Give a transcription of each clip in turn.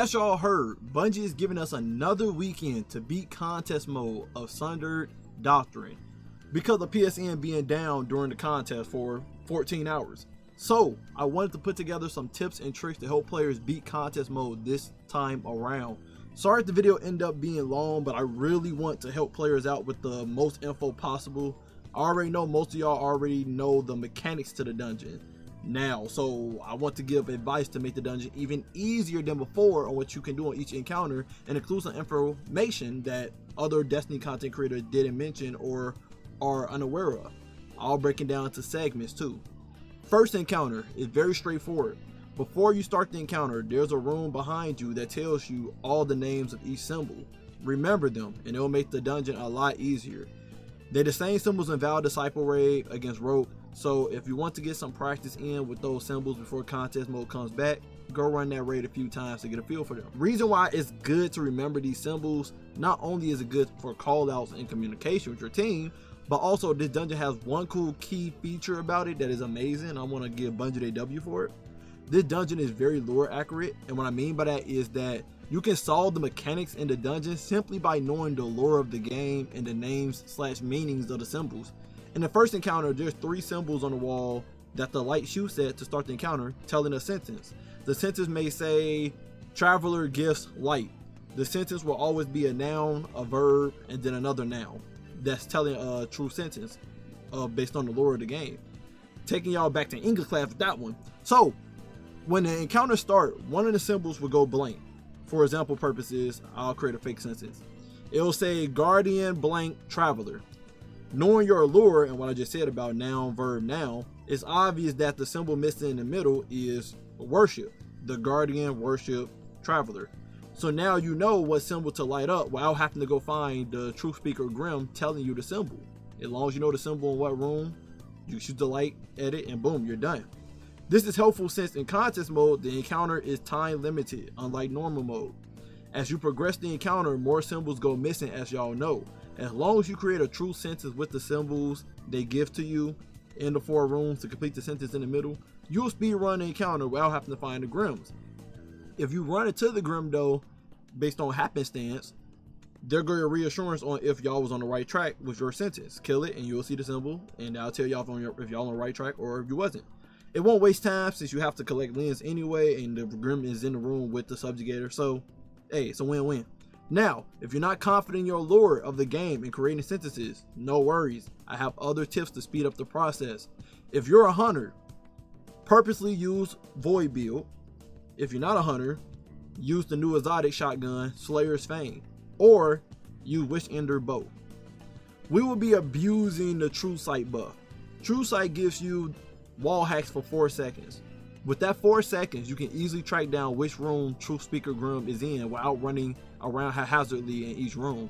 As y'all heard, Bungie is giving us another weekend to beat contest mode of Sundered Doctrine because of PSN being down during the contest for 14 hours. So I wanted to put together some tips and tricks to help players beat contest mode this time around. Sorry if the video ended up being long, but I really want to help players out with the most info possible. I already know most of y'all already know the mechanics to the dungeon now, so I want to give advice to make the dungeon even easier than before on what you can do on each encounter, and include some information that other Destiny content creators didn't mention or are unaware of. I'll break it down into segments too. First encounter is very straightforward. Before you start the encounter, there's a room behind you that tells you all the names of each symbol. Remember them and it'll make the dungeon a lot easier. They're the same symbols in Val Disciple Raid against Rogue, so if you want to get some practice in with those symbols before contest mode comes back, go run that raid a few times to get a feel for them. Reason why it's good to remember these symbols, not only is it good for callouts and communication with your team, but also this dungeon has one cool key feature about it that is amazing. I want to give Bungie their W for it. This dungeon is very lore accurate, and what I mean by that is that you can solve the mechanics in the dungeon simply by knowing the lore of the game and the names / meanings of the symbols. In the first encounter, there's 3 symbols on the wall that the light shoots at to start the encounter, telling a sentence. The sentence may say, "Traveler gifts light." The sentence will always be a noun, a verb, and then another noun. That's telling a true sentence based on the lore of the game. Taking y'all back to English class with that one. So, when the encounter starts, one of the symbols will go blank. For example purposes, I'll create a fake sentence. It'll say Guardian blank Traveler. Knowing your lore and what I just said about noun, verb, noun, it's obvious that the symbol missing in the middle is worship. The Guardian worship Traveler. So now you know what symbol to light up without having to go find the Truth Speaker Grim telling you the symbol. As long as you know the symbol in what room, you shoot the light at it and boom, you're done. This is helpful since in contest mode, the encounter is time limited, unlike normal mode. As you progress the encounter, more symbols go missing, as y'all know. As long as you create a true sentence with the symbols they give to you in the 4 rooms to complete the sentence in the middle, you'll speed run the encounter without having to find the Grims. If you run into the Grim though, based on happenstance, they'll give you a reassurance on if y'all was on the right track with your sentence. Kill it and you'll see the symbol, and that'll tell y'all if y'all on the right track or if you wasn't. It won't waste time since you have to collect lens anyway, and the Grim is in the room with the subjugator. So, hey, it's a win-win. Now, if you're not confident in your lore of the game and creating sentences, no worries. I have other tips to speed up the process. If you're a hunter, purposely use Void build. If you're not a hunter, use the new exotic shotgun, Slayer's Fame, or use Wish Ender bow. We will be abusing the True Sight buff. True Sight gives you wall hacks for 4 seconds. With that 4 seconds, you can easily track down which room Truth Speaker Grim is in without running around haphazardly in each room.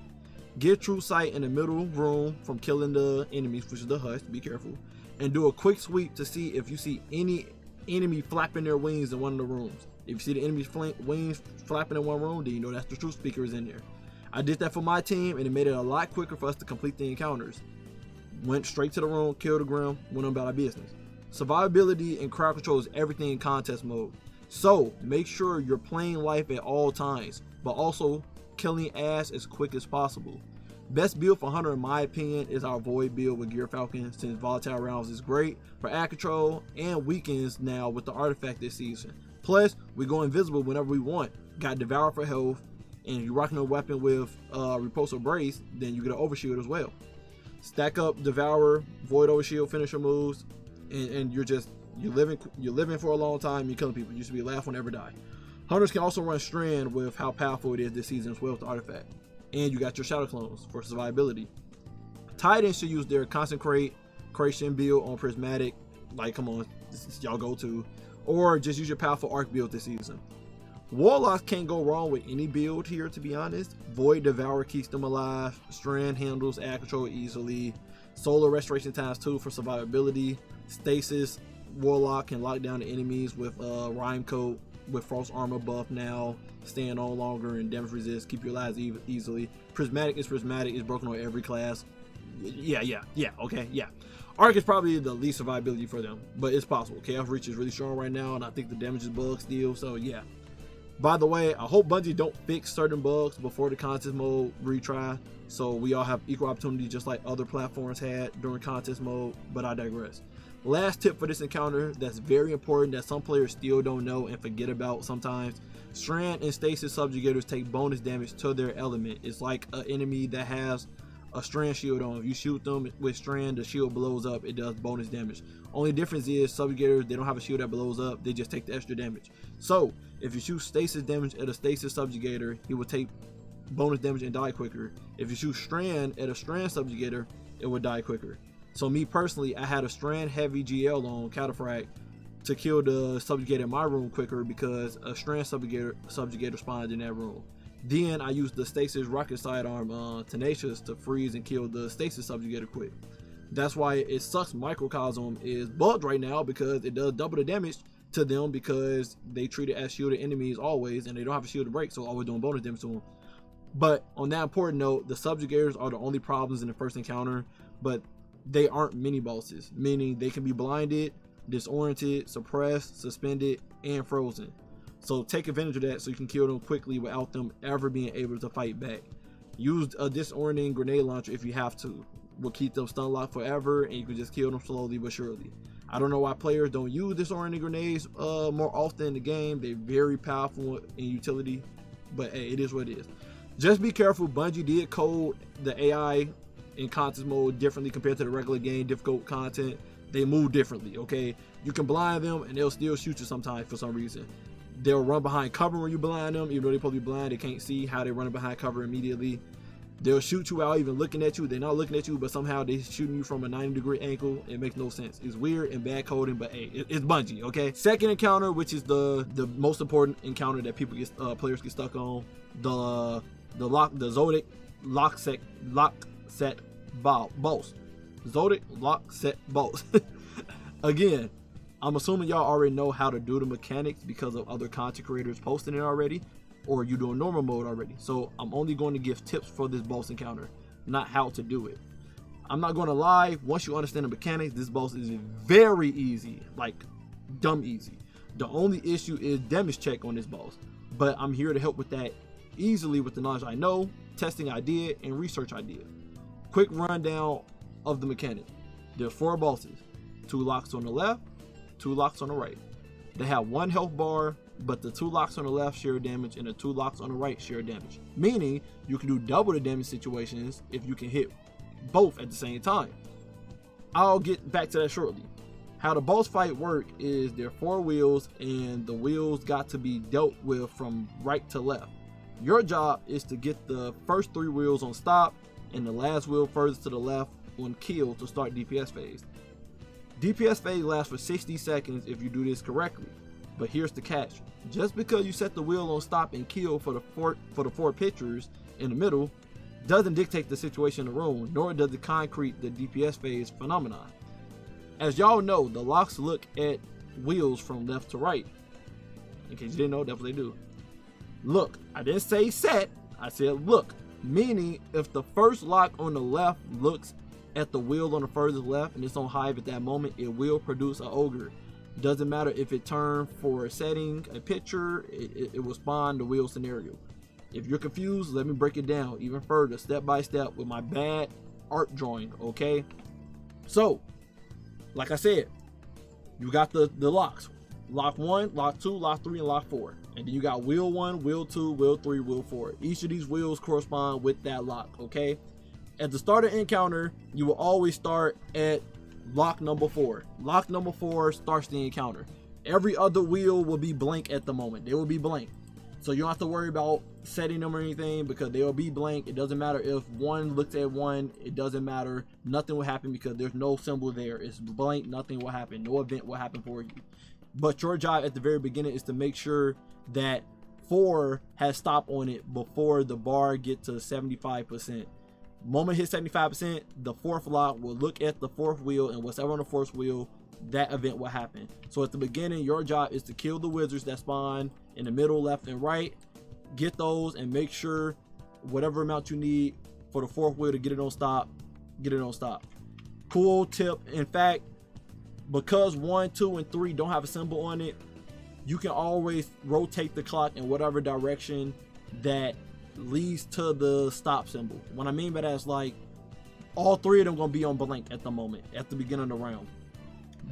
Get True Sight in the middle room from killing the enemies, which is the husk, be careful, and do a quick sweep to see if you see any enemy flapping their wings in one of the rooms. If you see the enemy's wings flapping in one room, then you know that's the Truth Speaker is in there. I did that for my team, and it made it a lot quicker for us to complete the encounters. Went straight to the room, killed the Grim, went on about our business. Survivability and crowd control is everything in contest mode. So make sure you're playing life at all times, but also killing ass as quick as possible. Best build for Hunter in my opinion is our Void build with Gear Falcon, since volatile rounds is great for ad control and weakens now with the artifact this season. Plus, we go invisible whenever we want. Got Devour for health, and if you're rocking a weapon with Repulsor Brace, then you get an Overshield as well. Stack up Devour, Void Overshield, finisher moves, and you're living for a long time. You're killing people. You should be laugh will never die. Hunters can also run Strand with how powerful it is this season as well with the artifact. And you got your Shadow Clones for survivability. Titans should use their Consecration build on Prismatic. Like, come on, this is y'all go to. Or just use your powerful Arc build this season. Warlocks can't go wrong with any build here, to be honest. Void Devour keeps them alive. Strand handles ad control easily. Solar Restoration ×2 for survivability. Stasis Warlock can lock down the enemies with Rhyme Coat with Frost Armor buff now. Stand on longer and damage resist. Keep your lives easily. Prismatic is broken on every class. Yeah, okay, yeah. Arc is probably the least survivability for them, but it's possible. Chaos Reach is really strong right now, and I think the damage is bug still, so yeah. By the way, I hope Bungie don't fix certain bugs before the contest mode retry, so we all have equal opportunity just like other platforms had during contest mode, but I digress. Last tip for this encounter that's very important that some players still don't know and forget about sometimes. Strand and Stasis Subjugators take bonus damage to their element. It's like an enemy that has a Strand shield on. If you shoot them with Strand, the shield blows up, it does bonus damage. Only difference is Subjugators, they don't have a shield that blows up, they just take the extra damage. So if you shoot Stasis damage at a Stasis Subjugator, he will take bonus damage and die quicker. If you shoot Strand at a Strand Subjugator, it will die quicker. So me personally, I had a Strand heavy GL on Cataphract to kill the Subjugator in my room quicker because a Strand Subjugator spawned in that room. Then I used the Stasis Rocket Sidearm Tenacious to freeze and kill the Stasis Subjugator quick. That's why it sucks Microcosm is bugged right now, because it does double the damage to them because they treat it as shielded enemies always, and they don't have a shield to break, so always doing bonus damage to them. But on that important note, the Subjugators are the only problems in the first encounter, but they aren't mini bosses, meaning they can be blinded, disoriented, suppressed, suspended, and frozen. So take advantage of that so you can kill them quickly without them ever being able to fight back. Use a disorienting grenade launcher if you have to. Will keep them stun locked forever, and you can just kill them slowly but surely. I don't know why players don't use disorienting grenades more often in the game. They're very powerful in utility, but hey, it is what it is. Just be careful. Bungie did code the AI in contest mode differently compared to the regular game difficult content. They move differently, okay? You can blind them and they'll still shoot you sometimes for some reason. They'll run behind cover when you blind them, even though they're supposed to be blind. They can't see how they're running behind cover immediately. They'll shoot you without even looking at you. They're not looking at you, but somehow they're shooting you from a 90-degree angle. It makes no sense. It's weird and bad coding, but hey, it's Bungie, okay? Second encounter, which is the most important encounter that people get players get stuck on, the Zodic lock set boss. Zodic lock set boss. Again, I'm assuming y'all already know how to do the mechanics because of other content creators posting it already, or you doing normal mode already. So I'm only going to give tips for this boss encounter, not how to do it. I'm not going to lie, once you understand the mechanics, this boss is very easy, like dumb easy. The only issue is damage check on this boss, but I'm here to help with that easily with the knowledge I know, testing I did, and research I did. Quick rundown of the mechanic. There's 4 bosses, 2 locks on the left, 2 locks on the right. They have 1 health bar, but the 2 locks on the left share damage and the 2 locks on the right share damage, meaning you can do double the damage situations if you can hit both at the same time. I'll get back to that shortly. How the boss fight work is there are 4 wheels, and the wheels got to be dealt with from right to left. Your job is to get the first 3 wheels on stop and the last wheel furthest to the left on kill to start DPS phase. DPS phase lasts for 60 seconds if you do this correctly. But here's the catch. Just because you set the wheel on stop and kill for the 4 pictures in the middle doesn't dictate the situation in the room, nor does it concrete the DPS phase phenomenon. As y'all know, the locks look at wheels from left to right. In case you didn't know, that's what they do. Look, I didn't say set, I said look, meaning if the first lock on the left looks at the wheel on the furthest left and it's on hive at that moment, it will produce an ogre. Doesn't matter if it turned for a setting, a picture, it will spawn the wheel scenario. If you're confused, let me break it down even further, step by step, with my bad art drawing, okay? So, like I said, you got the locks. Lock 1, lock 2, lock 3, and lock 4. And then you got wheel 1, wheel 2, wheel 3, wheel 4. Each of these wheels correspond with that lock, okay? At the start of encounter, you will always start at lock number 4. Lock number 4 starts the encounter. Every other wheel will be blank at the moment. They will be blank. So you don't have to worry about setting them or anything because they will be blank. It doesn't matter if one looks at one. It doesn't matter. Nothing will happen because there's no symbol there. It's blank. Nothing will happen. No event will happen for you. But your job at the very beginning is to make sure that 4 has stop on it before the bar gets to 75%. Moment hit 75%, the 4th lock will look at the 4th wheel, and whatever on the 4th wheel, that event will happen. So at the beginning, your job is to kill the wizards that spawn in the middle, left, and right. Get those and make sure whatever amount you need for the 4th wheel to get it on stop, get it on stop. Cool tip. In fact, because 1, 2, and 3 don't have a symbol on it, you can always rotate the clock in whatever direction that leads to the stop symbol. What I mean by that is like all three of them gonna be on blank at the moment, at the beginning of the round.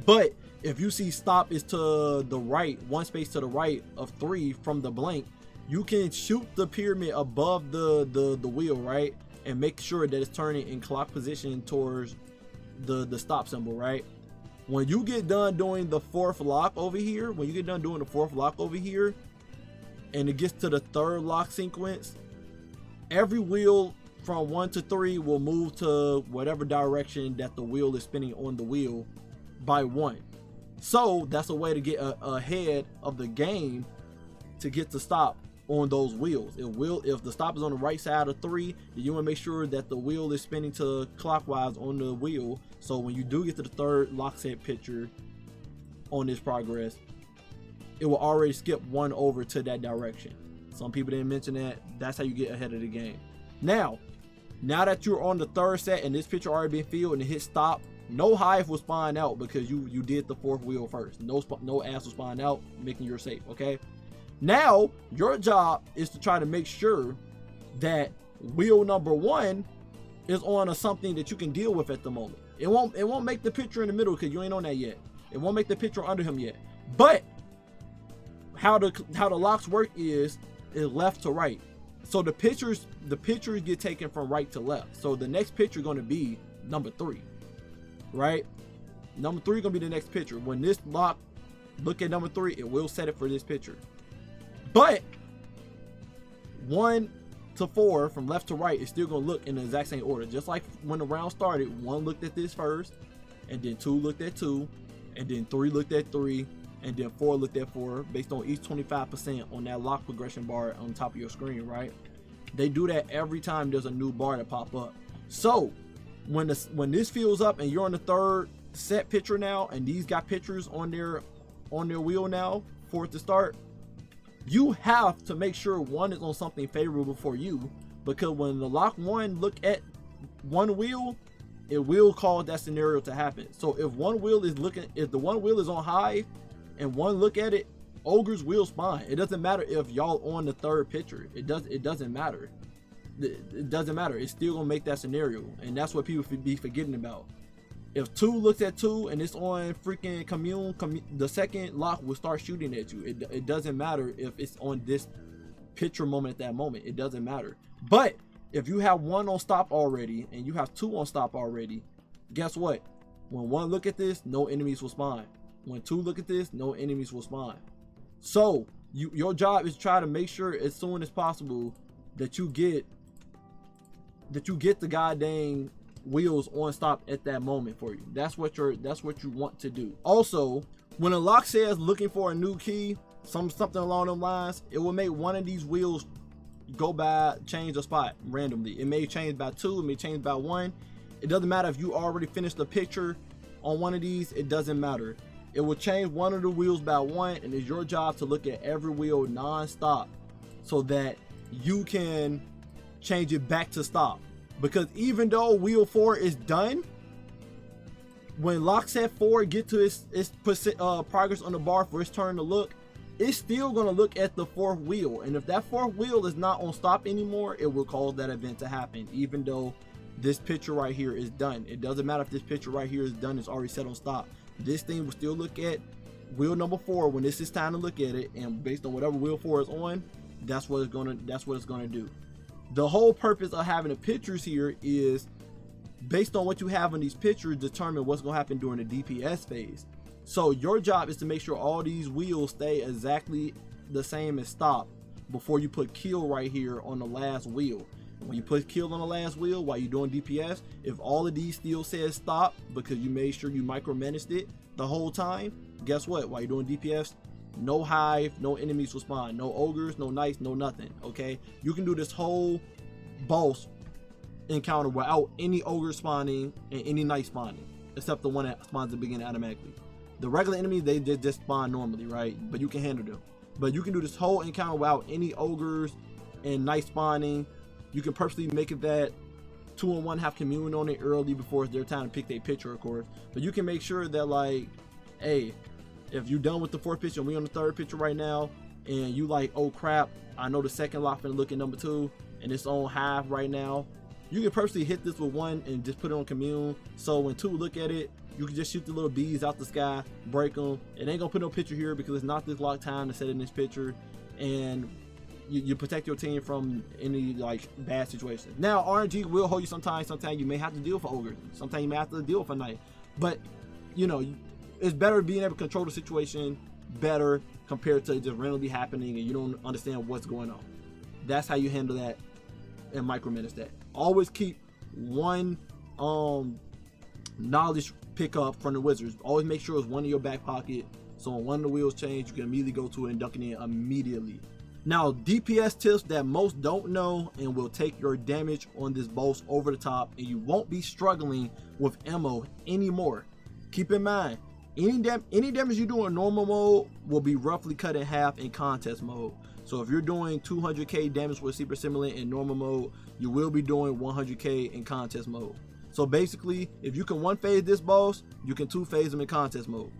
But if you see stop is to the right, one space to the right of 3 from the blank, you can shoot the pyramid above the wheel, right? And make sure that it's turning in clock position towards the stop symbol, right? When you get done doing the 4th lock over here, and it gets to the 3rd lock sequence, every wheel from 1 to 3 will move to whatever direction that the wheel is spinning on the wheel by 1. So that's a way to get ahead of the game to get to stop on those wheels. If the stop is on the right side of 3, then you want to make sure that the wheel is spinning to clockwise on the wheel, so when you do get to the 3rd lock set picture on this progress, it will already skip 1 over to that direction. Some people didn't mention that. That's how you get ahead of the game. Now that you're on the 3rd set and this picture already been filled and it hit stop, no hive will spawn out because you did the 4th wheel first. No ass will spawn out, making you safe. Okay. Now your job is to try to make sure that wheel number 1 is on something that you can deal with at the moment. It won't make the picture in the middle because you ain't on that yet. It won't make the picture under him yet. But how the locks work is left to right. So the pictures get taken from right to left. So the next picture is going to be number 3, right? Number 3 is going to be the next picture. When this lock look at number 3, it will set it for this picture. But 1 to 4 from left to right is still going to look in the exact same order. Just like when the round started, 1 looked at this first, and then 2 looked at 2, and then 3 looked at 3, and then 4 looked at 4, based on each 25% on that lock progression bar on top of your screen, right? They do that every time there's a new bar to pop up. So when this fills up and you're on the 3rd set picture now, and these got pictures on their wheel now for it to start, you have to make sure 1 is on something favorable for you, because when the lock 1 look at 1 wheel, it will cause that scenario to happen. So if the 1 wheel is on high and 1 look at it, ogres will spawn. It doesn't matter if y'all on the 3rd picture. It doesn't matter. It doesn't matter. It's still gonna make that scenario, and that's what people be forgetting about. If 2 looks at 2 and it's on freaking commune, the 2nd lock will start shooting at you. It doesn't matter if it's on this picture moment at that moment. It doesn't matter. But if you have 1 on stop already and you have 2 on stop already, guess what? When 1 look at this, no enemies will spawn. When 2 look at this, no enemies will spawn. So your job is to try to make sure as soon as possible that you get the goddamn wheels on stop at that moment for you. That's what you want to do. Also, when a lock says looking for a new key, something along those lines, it will make 1 of these wheels change the spot randomly. It may change by 2, it may change by 1. It doesn't matter if you already finished the picture on 1 of these. It doesn't matter. It will change 1 of the wheels by 1, and it's your job to look at every wheel non-stop so that you can change it back to stop. Because even though wheel 4 is done, when lock set 4 get to its progress on the bar for its turn to look, it's still going to look at the 4th wheel. And if that 4th wheel is not on stop anymore, it will cause that event to happen, even though this picture right here is done. It doesn't matter if this picture right here is done, it's already set on stop. This thing will still look at wheel number 4 when this is time to look at it, and based on whatever wheel 4 is on, that's what it's gonna do. The whole purpose of having the pictures here is based on what you have in these pictures, determine what's gonna happen during the DPS phase. So your job is to make sure all these wheels stay exactly the same as stop before you put kill right here on the last wheel. When you put kill on the last wheel while you're doing DPS, if all of these still says stop because you made sure you micromanaged it the whole time, guess what? While you're doing DPS, no hive, no enemies will spawn, no ogres, no knights, no nothing. Okay, you can do this whole boss encounter without any ogre spawning and any knight spawning, except the one that spawns at the beginning automatically. The regular enemies, they just spawn normally, right? But you can handle them. But you can do this whole encounter without any ogres and knight spawning. You can purposely make it that 2 and 1 have commune on it early before it's their time to pick their picture, of course. But you can make sure that, like, hey, if you're done with the 4th picture and we on the 3rd picture right now, and you like, oh crap, I know the second lock finna look at number 2 and it's on half right now, you can personally hit this with 1 and just put it on commune. So when 2 look at it, you can just shoot the little bees out the sky, break them. It ain't gonna put no picture here because it's not this lock time to set in this picture, and you protect your team from any like bad situations. Now RNG will hold you sometimes. Sometimes you may have to deal with ogre. Sometimes you may have to deal with a knight. But you know, it's better being able to control the situation better compared to just randomly happening and you don't understand what's going on. That's how you handle that and micromanage that. Always keep 1 knowledge pickup from the wizards. Always make sure it's 1 in your back pocket, so when one of the wheels change, you can immediately go to it and duck it in immediately. Now, DPS tips that most don't know and will take your damage on this boss over the top, and you won't be struggling with ammo anymore. Keep in mind, any damage you do in normal mode will be roughly cut in half in contest mode. So if you're doing 200k damage with Super Simulant in normal mode, you will be doing 100k in contest mode. So basically, if you can 1-phase this boss, you can 2-phase him in contest mode.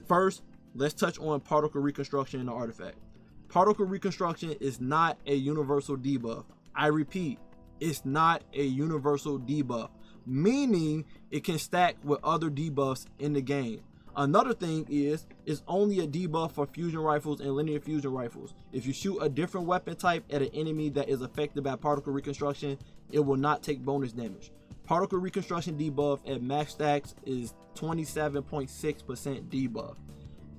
First, let's touch on particle reconstruction in the artifact. Particle reconstruction is not a universal debuff. I repeat, it's not a universal debuff, meaning it can stack with other debuffs in the game. Another thing is, it's only a debuff for fusion rifles and linear fusion rifles. If you shoot a different weapon type at an enemy that is affected by particle reconstruction, it will not take bonus damage. Particle reconstruction debuff at max stacks is 27.6% debuff.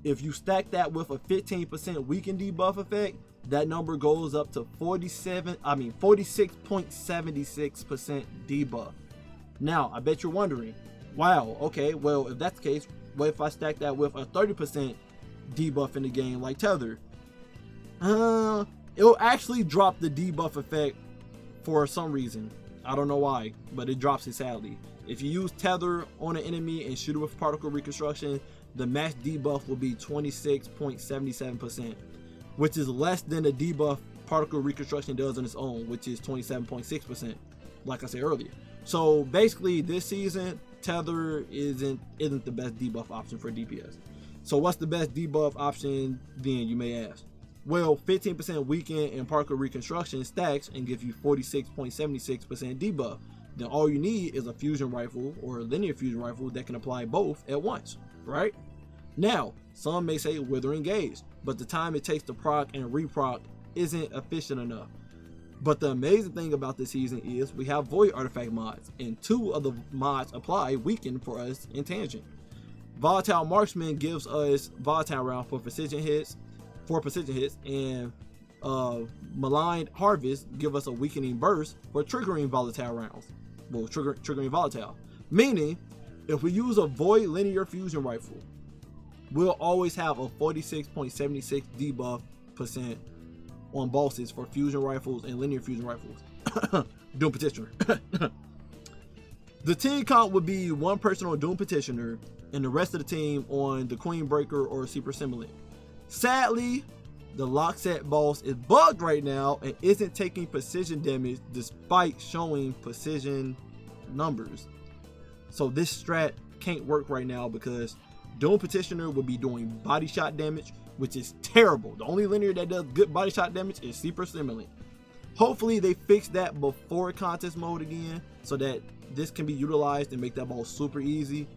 If you stack that with a 15% weakened debuff effect, that number goes up to 46.76% debuff. Now, I bet you're wondering, wow, okay, well, if that's the case, what if I stack that with a 30% debuff in the game like Tether? It'll actually drop the debuff effect for some reason. I don't know why, but it drops it sadly. If you use Tether on an enemy and shoot it with particle reconstruction, the max debuff will be 26.77%, which is less than the debuff particle reconstruction does on its own, which is 27.6%, like I said earlier. So basically this season, Tether isn't the best debuff option for DPS. So what's the best debuff option then, you may ask? Well, 15% weaken and particle reconstruction stacks and gives you 46.76% debuff. Then all you need is a fusion rifle or a linear fusion rifle that can apply both at once, right? Now, some may say Withering Gaze, but the time it takes to proc and reproc isn't efficient enough. But the amazing thing about this season is we have Void Artifact mods, and 2 of the mods apply weaken for us in Tangent. Volatile Marksman gives us Volatile Round for precision hits, and Maligned Harvest give us a weakening burst for triggering volatile rounds. Well, triggering volatile. Meaning, if we use a Void Linear Fusion Rifle, we'll always have a 46.76 debuff % on bosses for fusion rifles and linear fusion rifles. Doom Petitioner. The team comp would be 1 person on Doom Petitioner and the rest of the team on the Queen Breaker or Super Simulant. Sadly, the lock set boss is bugged right now and isn't taking precision damage despite showing precision numbers. So this strat can't work right now because Doom Petitioner will be doing body shot damage, which is terrible. The only linear that does good body shot damage is Super Simulant. Hopefully they fix that before contest mode again so that this can be utilized and make that ball super easy.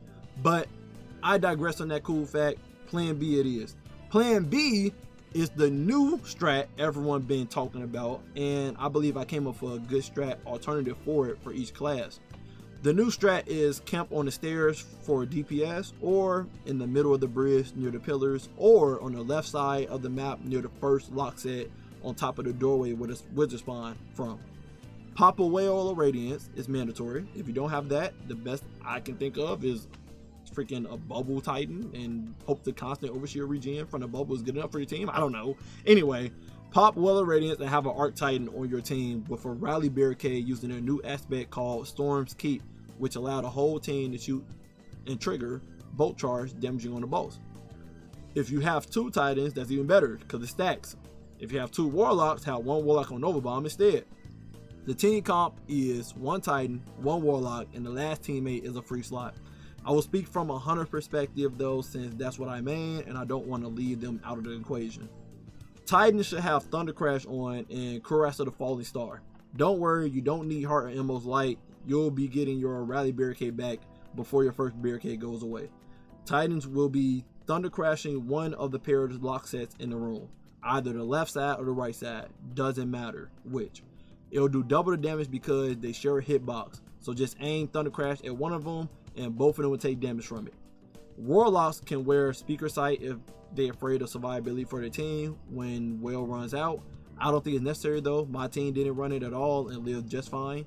But I digress on that cool fact. Plan B it is. Plan B is the new strat everyone been talking about, and I believe I came up with a good strat alternative for it for each class. The new strat is camp on the stairs for DPS, or in the middle of the bridge near the pillars, or on the left side of the map near the first lock set on top of the doorway where the wizard spawn from. Pop a Whale of Radiance is mandatory. If you don't have that, the best I can think of is freaking a Bubble Titan and hope the constant Overseer regen from the bubble is good enough for your team. I don't know. Anyway, pop Well of Radiance and have an Arc Titan on your team with a Rally Barricade using a new aspect called Storm's Keep, which allow the whole team to shoot and trigger bolt charge damaging on the boss. If you have 2 Titans, that's even better because it stacks. If you have 2 Warlocks, have 1 Warlock on Nova Bomb instead. The team comp is 1 Titan, 1 Warlock, and the last teammate is a free slot. I will speak from a hunter perspective though, since that's what I main and I don't want to leave them out of the equation. Titans should have Thunder Crash on and Cuirass of the Falling Star. Don't worry, you don't need Heart or Emerald's Light. You'll be getting your Rally Barricade back before your first barricade goes away. Titans will be Thunder Crashing one of the pair of lock sets in the room. Either the left side or the right side. Doesn't matter which. It'll do double the damage because they share a hitbox. So just aim Thunder Crash at one of them and both of them will take damage from it. Warlocks can wear Speaker Sight if they're afraid of survivability for their team when Well runs out. I don't think it's necessary though. My team didn't run it at all and lived just fine.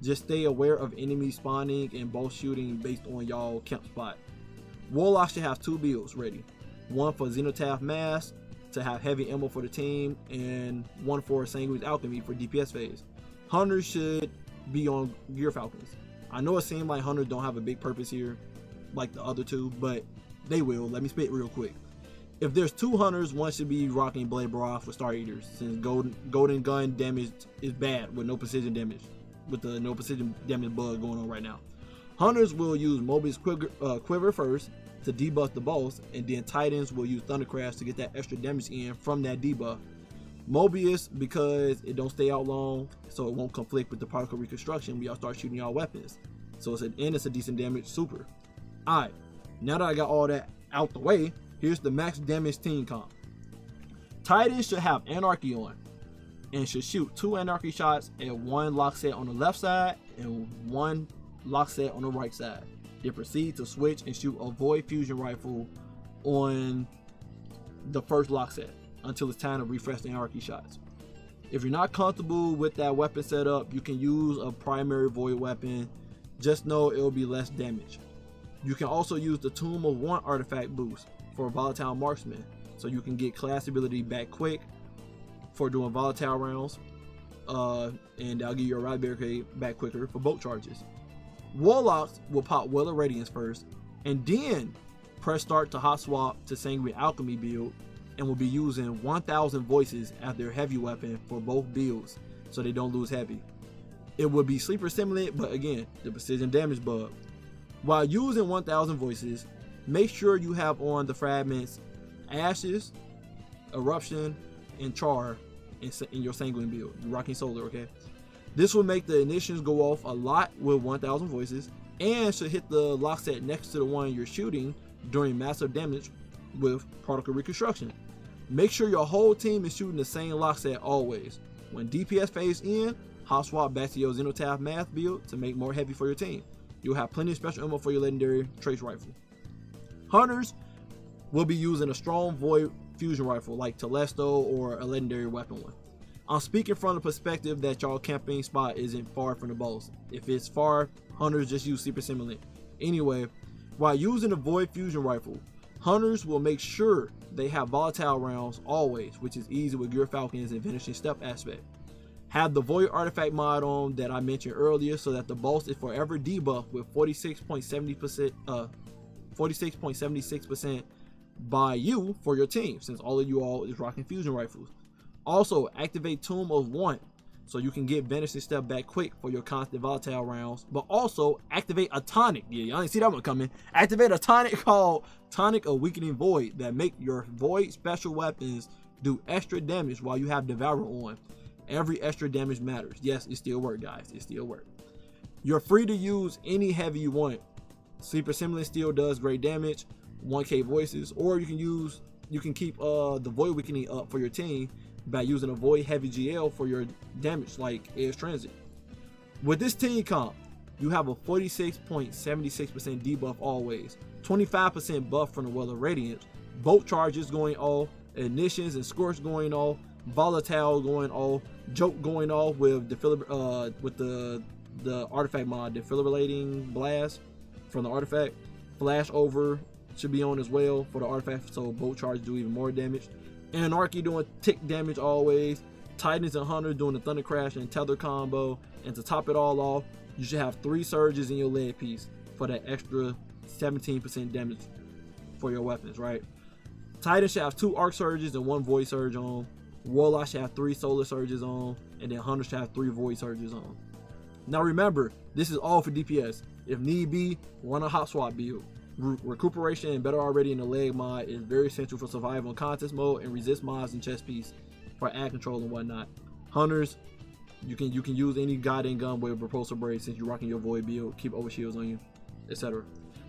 Just stay aware of enemies spawning and both shooting based on y'all camp spot. Warlocks should have 2 builds ready. One for Xenotaph Mask to have heavy ammo for the team, and one for Sanguine's Alchemy for DPS phase. Hunters should be on Gear Falcons. I know it seems like Hunters don't have a big purpose here like the other two, but they will. Let me spit real quick. If there's 2 Hunters, one should be rocking Blade Barrage for Star Eaters, since golden gun damage is bad with no precision damage, with the no precision damage bug going on right now. Hunters will use Mobius Quiver first to debuff the boss, and then Titans will use Thunder Crash to get that extra damage in from that debuff. Mobius, because it don't stay out long, so it won't conflict with the particle reconstruction when y'all start shooting y'all weapons. So it's a decent damage super. Alright, now that I got all that out the way, here's the max damage team comp. Titans should have Anarchy on and should shoot 2 Anarchy shots at 1 lock set on the left side and 1 lock set on the right side. Then proceed to switch and shoot a Void Fusion Rifle on the first lock set until it's time to refresh the Anarchy shots. If you're not comfortable with that weapon setup, you can use a primary Void weapon. Just know it'll be less damage. You can also use the Tomb of One artifact boost for Volatile Marksman, so you can get class ability back quick for doing volatile rounds, and that'll give you a Rally Barricade back quicker for bolt charges. Warlocks will pop Well of Radiance first, and then press start to hot swap to Sanguine Alchemy build, and will be using 1000 voices as their heavy weapon for both builds, so they don't lose heavy. It will be sleeper simulant, but again, the precision damage bug. While using 1000 voices, make sure you have on the fragments Ashes, Eruption, and Char in your Sanguine build. You're rocking Solar, okay? This will make the initials go off a lot with 1000 voices and should hit the lock set next to the one you're shooting during massive damage with particle reconstruction. Make sure your whole team is shooting the same lock set always. When DPS phase in, hot swap back to your Xenotaph Math build to make more heavy for your team. You'll have plenty of special ammo for your legendary Trace Rifle. Hunters will be using a strong Void Fusion Rifle like Telesto or a legendary weapon one. I'm speaking from the perspective that y'all camping spot isn't far from the boss. If it's far, Hunters just use Super Simulant. Anyway, while using the Void Fusion Rifle, Hunters will make sure they have volatile rounds always, which is easy with Gear Falcons and Vanishing Step aspect. Have the Void Artifact mod on that I mentioned earlier so that the boss is forever debuffed with 46.76% by you for your team, since all of you all is rocking fusion rifles. Also, activate Tomb of One so you can get Vanishing Step back quick for your constant volatile rounds, but also activate a tonic. Yeah, y'all didn't see that one coming. Activate a tonic called Tonic of Weakening Void that make your Void special weapons do extra damage while you have Devourer on. Every extra damage matters. Yes, it still works, guys. It still works. You're free to use any heavy you want. Sleeper Simulant still does great damage, 1k voices, or you can keep the Void Weakening up for your team by using a Void Heavy GL for your damage like Edge Transit. With this team comp, you have a 46.76% debuff always, 25% buff from the Well of Radiance, bolt charges going off, ignitions and scorch going off, volatile going off, joke going off with the artifact mod, defibrillating blast from the artifact, flash over should be on as well for the artifact, so bolt charge do even more damage. Anarchy doing tick damage always, Titans and Hunters doing the Thunder Crash and Tether combo, and to top it all off, you should have 3 surges in your leg piece for that extra 17% damage for your weapons, right? Titans should have 2 arc surges and 1 void surge on. Warlock should have 3 solar surges on, and then Hunters should have 3 void surges on. Now remember, this is all for DPS. If need be, run a hot swap build. Recuperation and better already in the leg mod is very essential for survival in contest mode and resist mods and chest piece for ad control and whatnot. Hunters, you can use any goddamn gun with repulsor brace since you're rocking your void build, keep overshields on you, etc.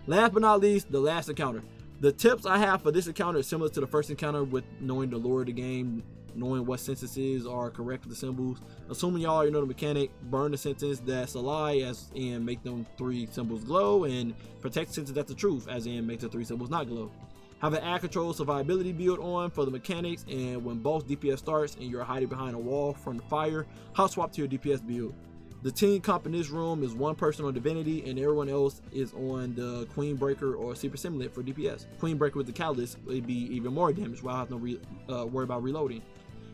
Last but not least, the last encounter. The tips I have for this encounter is similar to the first encounter with knowing the lore of the game, knowing what sentences are correct with the symbols. Assuming y'all already know the mechanic, burn the sentence that's a lie as in make them 3 symbols glow, and protect the sentence that's the truth as in make the 3 symbols not glow. Have an ad control survivability build on for the mechanics, and when boss DPS starts and you're hiding behind a wall from the fire, hot swap to your DPS build. The team comp in this room is 1 person on Divinity and everyone else is on the Queen Breaker or Super Simulant for DPS. Queen Breaker with the Catalyst would be even more damage while I have to worry about reloading.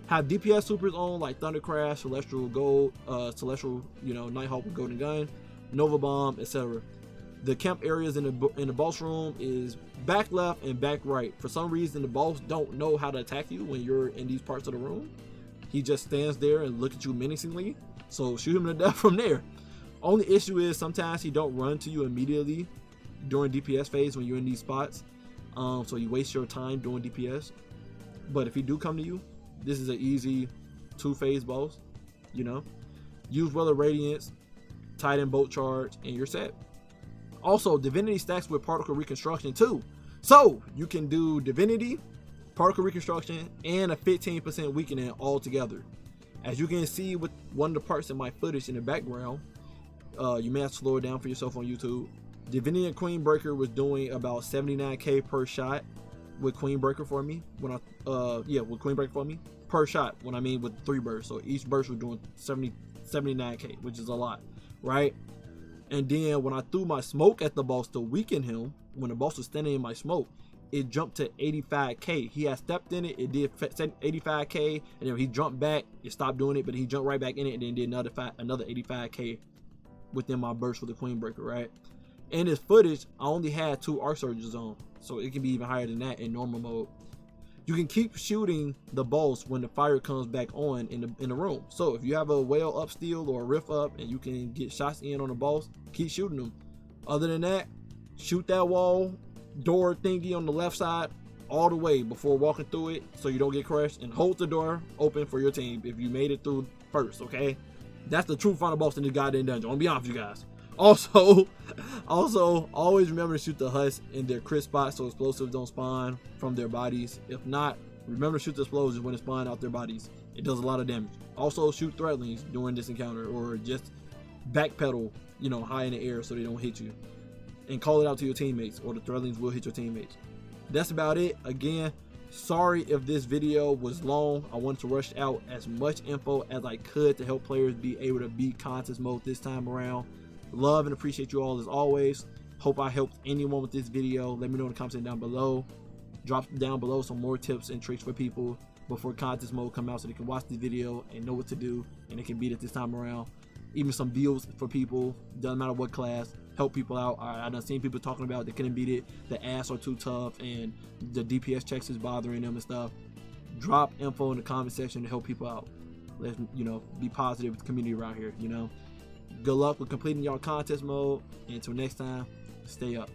Have DPS supers on like Thundercrash, Celestial Gold, Celestial, Nighthawk with Golden Gun, Nova Bomb, etc. The camp areas in the boss room is back left and back right. For some reason, the boss don't know how to attack you when you're in these parts of the room. He just stands there and looks at you menacingly. So shoot him to death from there. Only issue is sometimes he don't run to you immediately during DPS phase when you're in these spots. So you waste your time doing DPS. But if he do come to you, this is an easy 2-phase boss. Use Well of Radiance, Titan Bolt Charge, and you're set. Also, Divinity stacks with Particle Reconstruction too. So you can do Divinity, Particle Reconstruction, and a 15% weakening all together. As you can see with one of the parts in my footage in the background, you may have to slow it down for yourself on YouTube. Divinity and Queen Breaker was doing about 79k per shot with Queen Breaker for me. With Queen Breaker for me per shot. When I mean with 3 bursts, so each burst was doing 79k, which is a lot, right? And then when I threw my smoke at the boss to weaken him, when the boss was standing in my smoke, it jumped to 85k. He had stepped in it, it did 85k, and then he jumped back, it stopped doing it, but he jumped right back in it and then did another 85k within my burst for the Queen Breaker, right? In this footage, I only had 2 Arc Surges on, so it can be even higher than that in normal mode. You can keep shooting the boss when the fire comes back on in the room. So if you have a whale up steal or a rift up and you can get shots in on the boss, keep shooting them. Other than that, shoot that wall door thingy on the left side all the way before walking through it so you don't get crushed, and hold the door open for your team if you made it through first. Okay, that's the true final boss in this goddamn dungeon. I'm gonna be honest with you guys. Also always remember to shoot the husk in their crit spots so explosives don't spawn from their bodies. If not, remember to shoot the explosions when it spawn out their bodies. It does a lot of damage. Also shoot threadlings during this encounter, or just backpedal high in the air so they don't hit you, and call it out to your teammates, or the threadlings will hit your teammates. That's about it. Again, sorry if this video was long. I wanted to rush out as much info as I could to help players be able to beat contest mode this time around. Love and appreciate you all as always. Hope I helped anyone with this video. Let me know in the comments down below. Drop down below some more tips and tricks for people before contest mode come out so they can watch the video and know what to do and they can beat it this time around. Even some deals for people, doesn't matter what class. Help people out. I done seen people talking about they couldn't beat it, the ass are too tough, and the DPS checks is bothering them and stuff. Drop info in the comment section to help people out. Let's be positive with the community around here. Good luck with completing y'all contest mode. And until next time, stay up.